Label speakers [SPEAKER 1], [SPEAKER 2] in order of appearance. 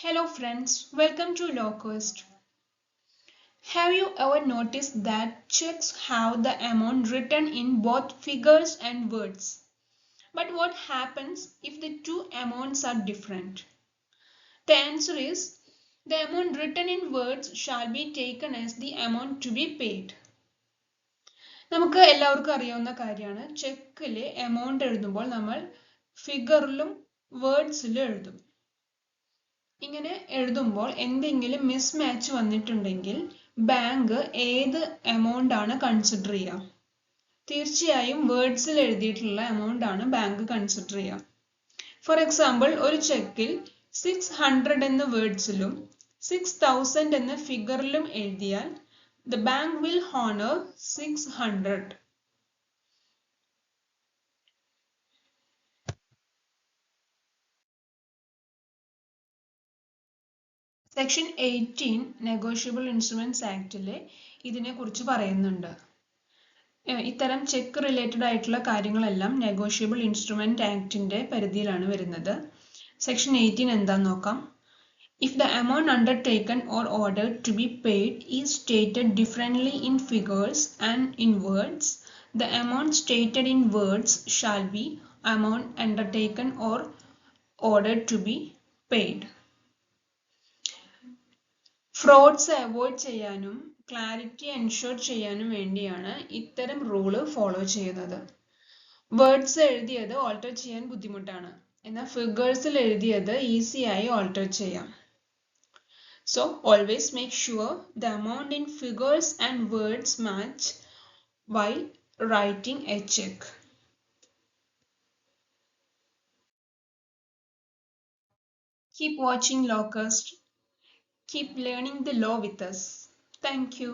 [SPEAKER 1] Hello friends, welcome to Lowcost. Have you ever noticed that checks have the amount written in both figures and words? But what happens if the two amounts are different? The answer is the amount written in words shall be taken as the amount to be paid. നമുക്ക് എല്ലാവർക്കും അറിയാവുന്ന കാര്യമാണ് ചെക്കിലെ amount എഴുതുമ്പോൾ നമ്മൾ ഫിഗറിലും വേർഡ്സിലും എഴുതും. ഇങ്ങനെ എഴുതുമ്പോൾ എന്തെങ്കിലും മിസ്മാച്ച് വന്നിട്ടുണ്ടെങ്കിൽ ബാങ്ക് ഏത് എമൗണ്ട് ആണ് കൺസിഡർ ചെയ്യുക? തീർച്ചയായും വേർഡ്സിൽ എഴുതിയിട്ടുള്ള എമൗണ്ട് ആണ് ബാങ്ക് കൺസിഡർ ചെയ്യുക. ഫോർ എക്സാമ്പിൾ, ഒരു ചെക്കിൽ 600 എന്ന വേർഡ്സിലും 6000 എന്ന ഫിഗറിലും എഴുതിയാൽ the bank will honor 600. Section 18 negotiable instruments ആക്ടിലെ ഇതിനെക്കുറിച്ച് പറയുന്നുണ്ട്. ഇത്തരം ചെക്ക് റിലേറ്റഡ് ആയിട്ടുള്ള കാര്യങ്ങളെല്ലാം നെഗോഷ്യബിൾ ഇൻസ്ട്രുമെന്റ് ആക്ടിന്റെ പരിധിയിലാണ് വരുന്നത്. സെക്ഷൻ 18 എന്താന്ന് നോക്കാം. If the amount undertaken or ordered to be paid is stated differently in figures and in words, the amount stated in words shall be amount undertaken or ordered to be paid. Fruits avoid ചെയ്യാനും clarity ensure ചെയ്യാനും വേണ്ടിയാണ് ഇത്തരം rule follow ചെയ്യുന്നത്. Words എഴുതിയത് alter ചെയ്യാൻ ബുദ്ധിമുട്ടാണ്, എന്നാൽ ഫിഗേഴ്സിൽ എഴുതിയത് ഈസിയായി ഓൾട്ടർ ചെയ്യാം. So always make sure the amount in figures and words match while writing a check. Keep watching Lowcost. Keep learning the law with us. Thank you.